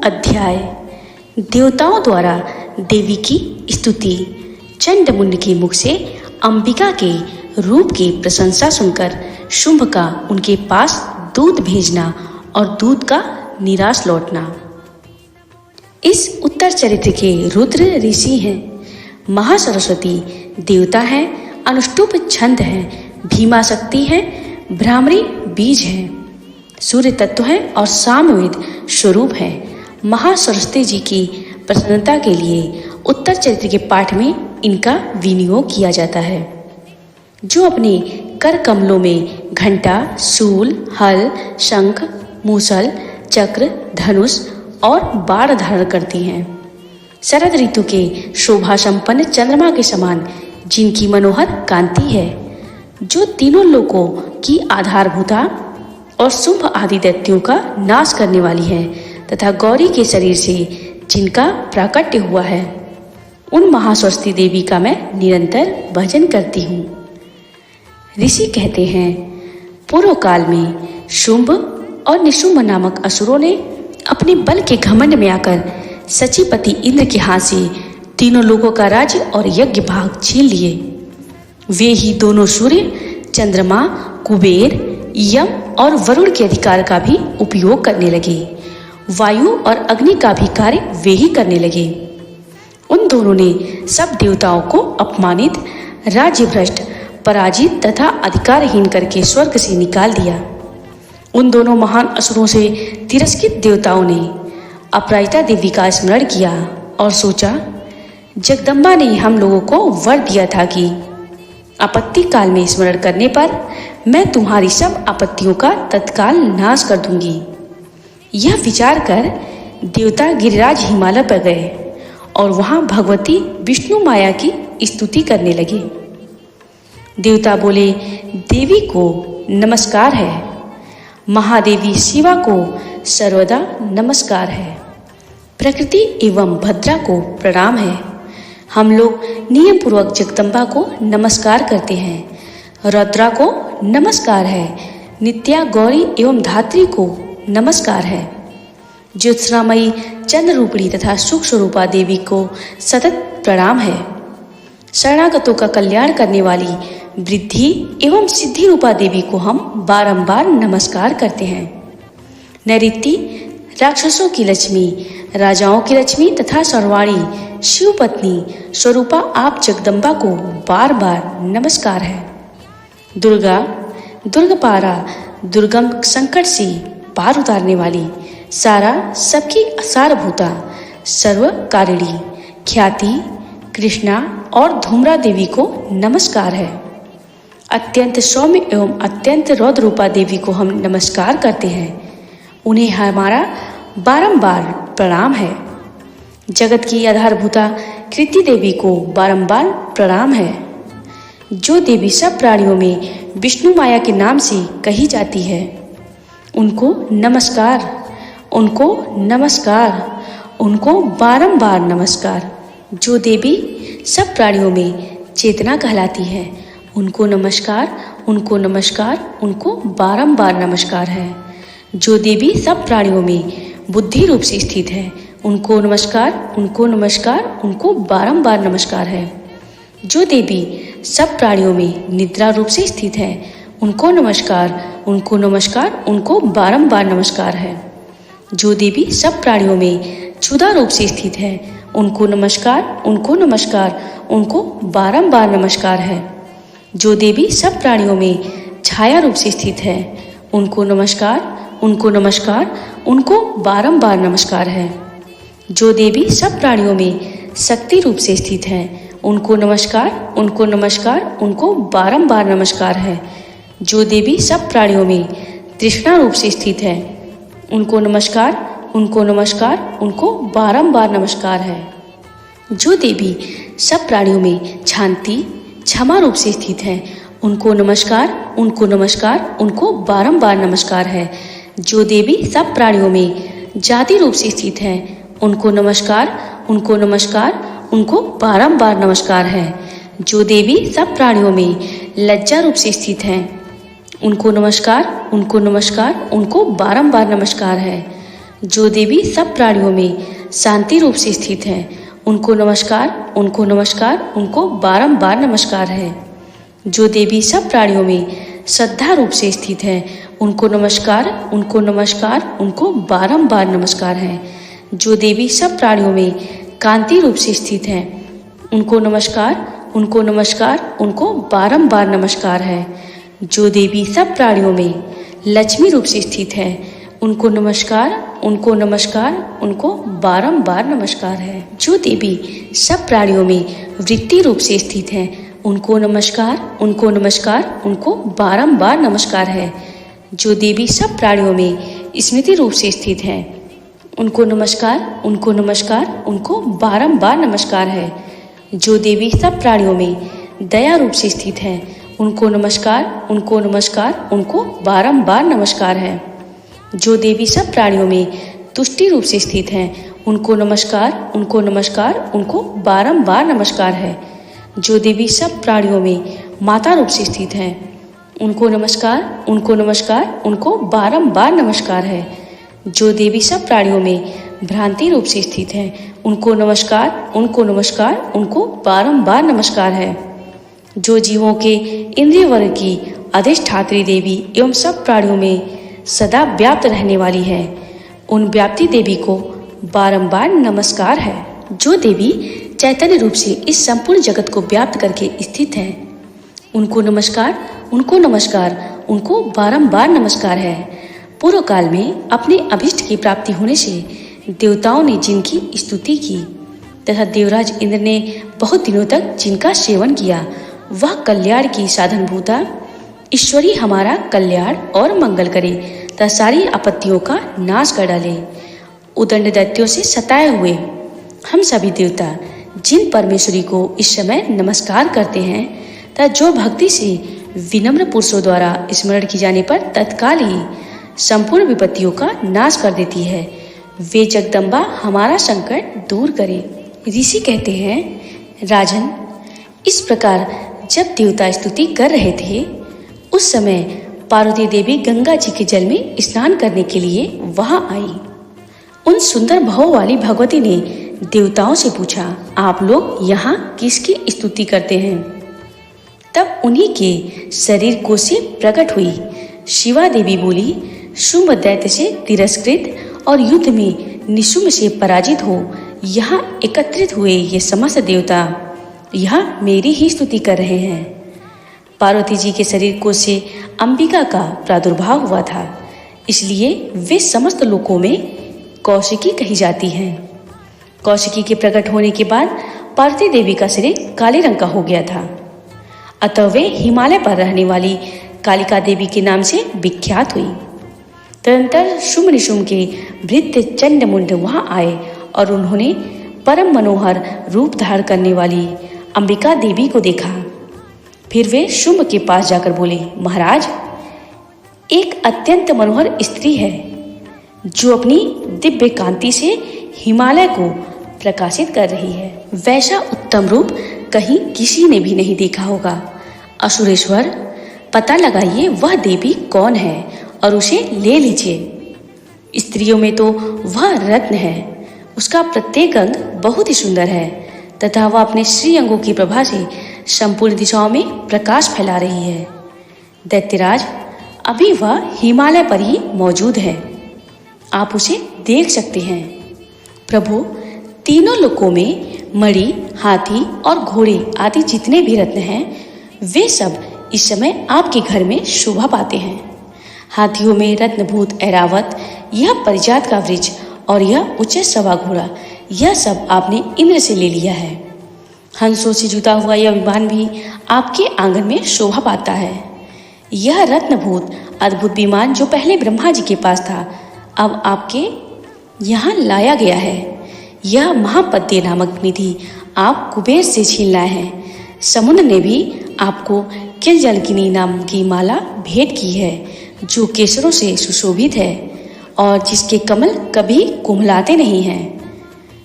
अध्याय देवताओं द्वारा देवी की स्तुति। चंड मुंड के मुख से अंबिका के रूप की प्रशंसा सुनकर शुंभ का उनके पास दूध भेजना और दूध का निराश लौटना। इस उत्तर चरित्र के रुद्र ऋषि हैं, महासरस्वती देवता हैं, अनुष्टुप छंद हैं, भीमा शक्ति है, भ्रामरी बीज है, सूर्य तत्व है और सामवेद स्वरूप है। महासरस्वती जी की प्रसन्नता के लिए उत्तर चरित्र के पाठ में इनका विनियोग किया जाता है। जो अपने कर कमलों में घंटा, शूल, हल, शंख, मूसल, चक्र, धनुष और बाण धारण करती हैं। शरद ऋतु के शोभा संपन्न चंद्रमा के समान जिनकी मनोहर कांति है, जो तीनों लोकों की आधारभूता और शुंभ आदि दैत्यों का नाश करने वाली है तथा गौरी के शरीर से जिनका प्राकट्य हुआ है, उन महासरस्वती देवी का मैं निरंतर भजन करती हूँ। ऋषि कहते हैं, पूर्व काल में शुंभ और निशुंभ नामक असुरों ने अपने बल के घमंड में आकर सचीपति इंद्र के हाथ से तीनों लोगों का राज्य और यज्ञ भाग छीन लिए। वे ही दोनों सूर्य, चंद्रमा, कुबेर, यम और वरुण के अधिकार का भी उपयोग करने लगे। वायु और अग्नि का भी कार्य वे ही करने लगे। उन दोनों ने सब देवताओं को अपमानित, राज्य भ्रष्ट, पराजित तथा अधिकारहीन करके स्वर्ग से निकाल दिया। उन दोनों महान असुरों से तिरस्कृत देवताओं ने अपराजिता देवी का स्मरण किया और सोचा, जगदम्बा ने हम लोगों को वर दिया था कि आपत्ति काल में स्मरण करने पर मैं तुम्हारी सब आपत्तियों का तत्काल नाश कर दूंगी। यह विचार कर देवता गिरिराज हिमालय पर गए और वहां भगवती विष्णु माया की स्तुति करने लगे। देवता बोले, देवी को नमस्कार है, महादेवी शिवा को सर्वदा नमस्कार है, प्रकृति एवं भद्रा को प्रणाम है। हम लोग नियम पूर्वक जगदम्बा को नमस्कार करते हैं। रुद्रा को नमस्कार है, नित्या, गौरी एवं धात्री को नमस्कार है। ज्योत्सनामयी चंद्र रूपिणी तथा सुख स्वरूपा देवी को सतत प्रणाम है। शरणागतों का कल्याण करने वाली वृद्धि एवं सिद्धि रूपा देवी को हम बारंबार नमस्कार करते हैं। नैऋति राक्षसों की लक्ष्मी, राजाओं की लक्ष्मी तथा सर्वाणी शिव पत्नी स्वरूपा आप जगदम्बा को बार बार नमस्कार है। दुर्गा, दुर्गपारा, दुर्गम संकट से पार उतारने वाली, सारा सबकी सारभूता, सर्वकारिणी, ख्याति, कृष्णा और धूम्रा देवी को नमस्कार है। अत्यंत सौम्य एवं अत्यंत रौद्र रूपा देवी को हम नमस्कार करते हैं। उन्हें हमारा बारंबार प्रणाम है। जगत की आधारभूता कृति देवी को बारंबार प्रणाम है। जो देवी सब प्राणियों में विष्णु माया के नाम से कही जाती है, उनको नमस्कार, उनको नमस्कार, उनको बारंबार नमस्कार। जो देवी सब प्राणियों में चेतना कहलाती है, उनको नमस्कार, उनको नमस्कार, उनको बारंबार नमस्कार है। जो देवी सब प्राणियों में बुद्धि रूप से स्थित है, उनको नमस्कार, उनको नमस्कार, उनको बारंबार नमस्कार है। जो देवी सब प्राणियों में निद्रा रूप से स्थित है, उनको नमस्कार, उनको नमस्कार, उनको बारंबार नमस्कार है। जो देवी सब प्राणियों में क्षुधा रूप से स्थित है, उनको नमस्कार, उनको नमस्कार, उनको बारंबार नमस्कार है। जो देवी सब प्राणियों में छाया रूप से स्थित है, उनको नमस्कार, उनको नमस्कार, उनको बारंबार नमस्कार है। जो देवी सब प्राणियों में शक्ति रूप से स्थित है, उनको नमस्कार, उनको नमस्कार, उनको बारंबार नमस्कार है। जो देवी सब प्राणियों में तृष्णा रूप से स्थित है, उनको नमस्कार, उनको नमस्कार, उनको बारंबार नमस्कार है। जो देवी सब प्राणियों में शांति, क्षमा रूप से स्थित है, उनको नमस्कार, उनको नमस्कार, उनको बारंबार नमस्कार है। जो देवी सब प्राणियों में जाति रूप से स्थित है, उनको नमस्कार, उनको नमस्कार, उनको बारंबार नमस्कार है। जो देवी सब प्राणियों में लज्जा रूप से स्थित है, उनको नमस्कार, उनको नमस्कार, उनको बारंबार नमस्कार है। जो देवी सब प्राणियों में शांति रूप से स्थित है, उनको नमस्कार, उनको नमस्कार, उनको बारंबार नमस्कार है। जो देवी सब प्राणियों में श्रद्धा रूप से स्थित है, उनको नमस्कार, उनको नमस्कार, उनको बारंबार नमस्कार है। जो देवी सब प्राणियों में कांति रूप से स्थित है, उनको नमस्कार, उनको नमस्कार, उनको बारंबार नमस्कार है। जो देवी सब प्राणियों में लक्ष्मी रूप से स्थित है, उनको नमस्कार, उनको नमस्कार, उनको बारंबार नमस्कार है। जो देवी सब प्राणियों में वृत्ति रूप से स्थित है, उनको नमस्कार, उनको नमस्कार, उनको बारंबार नमस्कार है। जो देवी सब प्राणियों में स्मृति रूप से स्थित है, उनको नमस्कार, उनको नमस्कार, उनको बारंबार नमस्कार है। जो देवी सब प्राणियों में दया रूप से स्थित है, उनको नमस्कार, उनको नमस्कार, उनको बारंबार नमस्कार है। जो देवी सब प्राणियों में तुष्टि रूप से स्थित है, उनको नमस्कार, उनको नमस्कार, उनको बारंबार नमस्कार है। जो देवी सब प्राणियों में माता रूप से स्थित है, उनको नमस्कार, उनको नमस्कार, उनको बारंबार नमस्कार है। जो देवी सब प्राणियों में भ्रांति रूप से स्थित है, उनको नमस्कार, उनको नमस्कार, उनको बारंबार नमस्कार है। जो जीवों के इंद्रिय वर्ग की अधिष्ठात्री देवी एवं सब प्राणियों में सदा व्याप्त रहने वाली है, उन व्याप्ति देवी को बारंबार नमस्कार है। जो देवी चैतन्य रूप से इस संपूर्ण जगत को व्याप्त करके स्थित है, उनको नमस्कार, उनको नमस्कार, उनको बारंबार नमस्कार है। पूर्व काल में अपने अभिष्ट की प्राप्ति होने से देवताओं ने जिनकी स्तुति की तथा देवराज इंद्र ने बहुत दिनों तक जिनका सेवन किया, वह कल्याण की साधनभूता ईश्वरी हमारा कल्याण और मंगल करे तथा सारी आपत्तियों का नाश कर डाले। उदंड दैत्यों से सताए हुए हम सभी देवता जिन परमेश्वरी को इस समय नमस्कार करते हैं तथा जो भक्ति से विनम्र पुरुषों द्वारा स्मरण की जाने पर तत्काल ही संपूर्ण विपत्तियों का नाश कर देती है, वे जगदम्बा हमारा संकट दूर करे। ऋषि कहते हैं, राजन, इस प्रकार जब देवता स्तुति कर रहे थे, उस समय पार्वती देवी गंगा जी के जल में स्नान करने के लिए वहां आई। उन सुंदर भाव वाली भगवती ने देवताओं से पूछा, आप लोग यहाँ किसकी स्तुति करते हैं? तब उन्हीं के शरीर को से प्रकट हुई शिवा देवी बोली, शुंभ दैत्य से तिरस्कृत और युद्ध में निशुंभ से पराजित हो यहाँ एकत्रित हुए ये समस्त देवता यहाँ मेरी ही स्तुति कर रहे हैं। पार्वती जी के शरीर को से अंबिका का प्रादुर्भाव हुआ था, इसलिए वे समस्त लोकों में कौशिकी कही जाती हैं। कौशिकी के प्रकट होने के बाद पार्वती देवी का शरीर काले रंग का हो गया था, अतः वे हिमालय पर रहने वाली कालिका देवी के नाम से विख्यात हुई। तदनंतर शुंभ निशुंभ के भृत्य चंड मुंड वहां आए और उन्होंने परम मनोहर रूप धारण करने वाली अंबिका देवी को देखा। फिर वे शुंभ के पास जाकर बोले, महाराज, एक अत्यंत मनोहर स्त्री है जो अपनी दिव्य कांति से हिमालय को प्रकाशित कर रही है। वैसा उत्तम रूप कहीं किसी ने भी नहीं देखा होगा। असुरेश्वर, पता लगाइए वह देवी कौन है और उसे ले लीजिए। स्त्रियों में तो वह रत्न है, उसका प्रत्येक अंग बहुत ही सुंदर है तथा वह अपने श्री अंगों की प्रभा से संपूर्ण दिशाओं में प्रकाश फैला रही है। दैत्यराज, अभी वह हिमालय पर ही मौजूद है, आप उसे देख सकते हैं। प्रभु, तीनों लोकों में मणि, हाथी और घोड़े आदि जितने भी रत्न हैं, वे सब इस समय आपके घर में शोभा पाते हैं। हाथियों में रत्नभूत ऐरावत, यह परिजात का वृक्ष और यह उच्च सवा घोड़ा, यह सब आपने इंद्र से ले लिया है। हंसों से जुता हुआ यह विमान भी आपके आंगन में शोभा पाता है। यह रत्नभूत अद्भुत विमान जो पहले ब्रह्मा जी के पास था, अब आपके यहाँ लाया गया है। यह महापद्य नामक निधि आप कुबेर से छीन लाए हैं। समुद्र ने भी आपको किलजलकिनी नाम की माला भेंट की है, जो केसरों से सुशोभित है और जिसके कमल कभी कुम्हलाते नहीं हैं।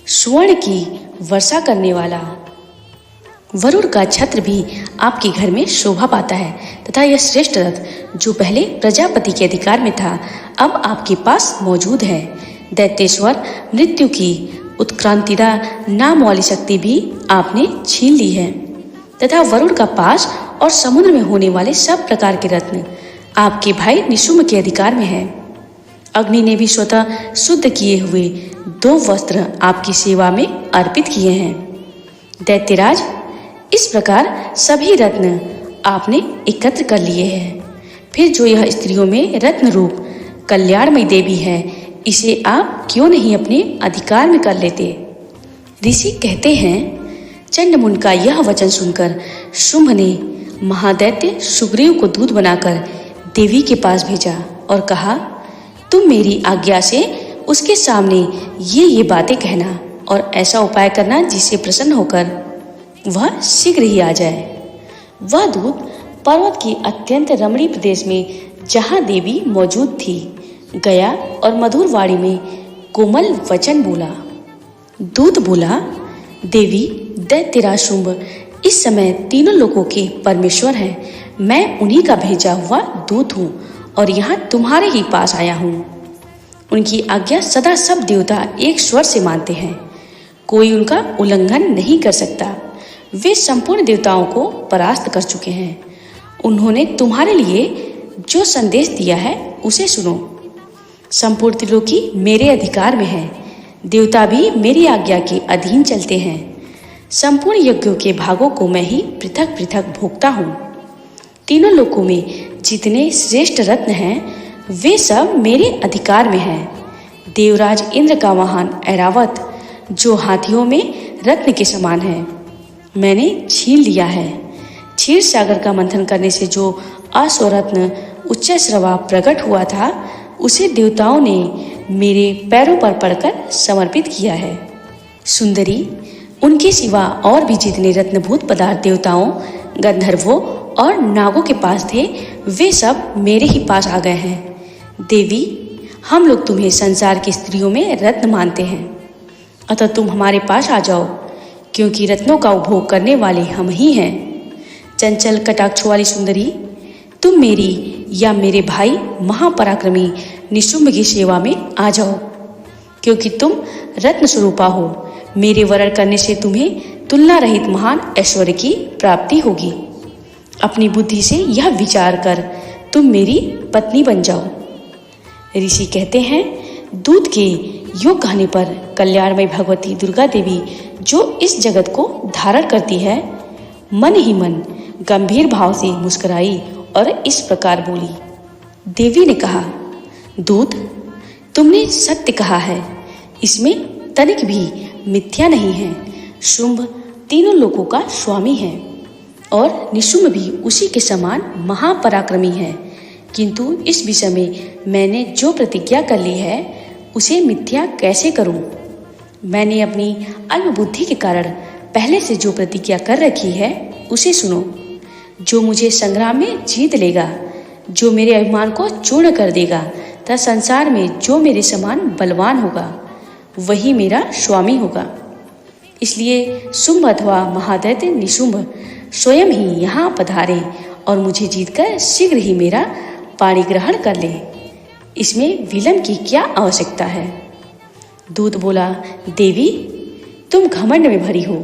स्वर्ण की वर्षा करने वाला वरुण का छत्र भी आपके घर में शोभा पाता है तथा यह श्रेष्ठ रथ जो पहले प्रजापति के अधिकार में था, अब आपके पास मौजूद है। दैत्येश्वर मृत्यु की उत्क्रांतिदा नाम वाली शक्ति भी आपने छीन ली है तथा वरुण का पाश और समुद्र में होने वाले सब प्रकार के रत्न आपके भाई निशुम्भ के अधिकार में है। अग्नि ने भी स्वतः शुद्ध किए हुए 2 वस्त्र आपकी सेवा में अर्पित किए हैं। दैत्यराज, इस प्रकार सभी रत्न आपने एकत्र कर लिए हैं। फिर जो यह स्त्रियों में रत्न रूप कल्याणमयी देवी है, इसे आप क्यों नहीं अपने अधिकार में कर लेते? ऋषि कहते हैं, चंडमुंड का यह वचन सुनकर शुंभ ने महादैत्य सुग्रीव को दूत बनाकर देवी के पास भेजा और कहा, तुम मेरी आज्ञा से उसके सामने ये बातें कहना और ऐसा उपाय करना जिससे प्रसन्न होकर वह शीघ्र ही आ जाए। वह दूत पर्वत के अत्यंत रमणीय प्रदेश में जहाँ देवी मौजूद थी गया और मधुर वाणी में कोमल वचन बोला। दूत बोला, देवी, दैत्यराज शुंभ इस समय तीनों लोगों के परमेश्वर हैं। मैं उन्हीं का भेजा हुआ दूत हूँ और यहाँ तुम्हारे ही पास आया हूँ। उनकी आज्ञा सदा सब देवता एक स्वर से मानते हैं, कोई उनका उल्लंघन नहीं कर सकता। वे संपूर्ण देवताओं को परास्त कर चुके हैं। उन्होंने तुम्हारे लिए जो संदेश दिया है उसे सुनो। संपूर्ण त्रिलोकी मेरे अधिकार में है, देवता भी मेरी आज्ञा के अधीन चलते हैं। संपूर्ण यज्ञों के भागों को मैं ही पृथक पृथक भोगता हूँ। तीनों लोकों में जितने श्रेष्ठ रत्न हैं वे सब मेरे अधिकार में हैं। देवराज इंद्र का वाहन ऐरावत जो हाथियों में रत्न के समान है, मैंने छीन लिया है। क्षीर सागर का मंथन करने से जो अश्वरत्न उच्च श्रवा प्रकट हुआ था, उसे देवताओं ने मेरे पैरों पर पड़कर समर्पित किया है। सुंदरी, उनके सिवा और भी जितने रत्नभूत पदार्थ देवताओं, गंधर्वों और नागों के पास थे, वे सब मेरे ही पास आ गए हैं। देवी, हम लोग तुम्हें संसार की स्त्रियों में रत्न मानते हैं, अतः तुम हमारे पास आ जाओ, क्योंकि रत्नों का उपभोग करने वाले हम ही हैं। चंचल कटाक्ष वाली सुंदरी, तुम मेरी या मेरे भाई महापराक्रमी निशुम्भ की सेवा में आ जाओ, क्योंकि तुम रत्न स्वरूपा हो। मेरे वरण करने से तुम्हें तुलना रहित महान ऐश्वर्य की प्राप्ति होगी। अपनी बुद्धि से यह विचार कर तुम मेरी पत्नी बन जाओ। ऋषि कहते हैं, दूत के योग कहने पर कल्याणमयी भगवती दुर्गा देवी जो इस जगत को धारण करती है, मन ही मन गंभीर भाव से मुस्कुराई और इस प्रकार बोली। देवी ने कहा, दूत, तुमने सत्य कहा है, इसमें तनिक भी मिथ्या नहीं है। शुंभ तीनों लोगों का स्वामी है और निशुम्भ भी उसी के समान महापराक्रमी है, किंतु इस विषय में मैंने जो प्रतिज्ञा कर ली है उसे मिथ्या कैसे करूं? मैंने अपनी अल्प बुद्धि के कारण पहले से जो प्रतिज्ञा कर रखी है उसे सुनो। जो मुझे संग्राम में जीत लेगा, जो मेरे अभिमान को चूर्ण कर देगा तथा संसार में जो मेरे समान बलवान होगा, वही मेरा स्वामी होगा। इसलिए शुंभ अथवा महादैत्य निशुंभ स्वयं ही यहाँ पधारे और मुझे जीतकर शीघ्र ही मेरा पाणी ग्रहण कर ले। इसमें विलंब की क्या आवश्यकता है? दूत बोला, देवी, तुम घमंड में भरी हो,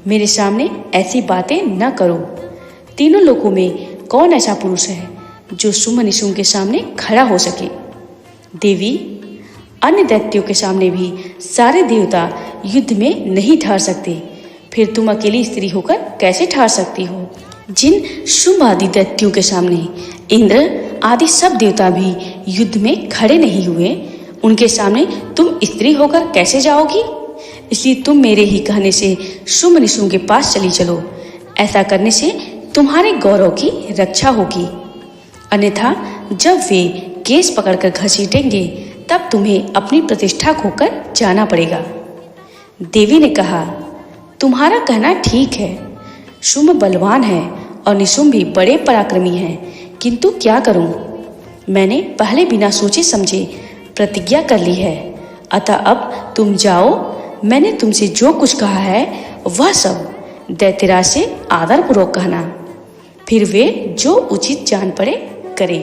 मेरे सामने ऐसी बातें न करो। तीनों लोकों में कौन ऐसा पुरुष है जो शुंभ निशुंभ के सामने खड़ा हो सके? देवी, अन्य दैत्यों के सामने भी सारे देवता युद्ध में नहीं ठहर सकते, फिर तुम अकेली स्त्री होकर कैसे ठहर सकती हो? जिन शुंभ आदि दैत्यों के सामने इंद्र आदि सब देवता भी युद्ध में खड़े नहीं हुए, उनके सामने तुम स्त्री होकर कैसे जाओगी? इसलिए तुम मेरे ही कहने से शुंभ निशुंभ के पास चली चलो। ऐसा करने से तुम्हारे गौरव की रक्षा होगी, अन्यथा जब वे केस पकड़कर घसीटेंगे तब तुम्हें अपनी प्रतिष्ठा खोकर जाना पड़ेगा। देवी ने कहा, तुम्हारा कहना ठीक है, शुंभ बलवान है और निशुंभ भी बड़े पराक्रमी हैं, किंतु क्या करूं? मैंने पहले बिना सोचे समझे प्रतिज्ञा कर ली है, अतः अब तुम जाओ। मैंने तुमसे जो कुछ कहा है वह सब दैत्यराज से आदरपूर्वक कहना, फिर वे जो उचित जान पड़े करे।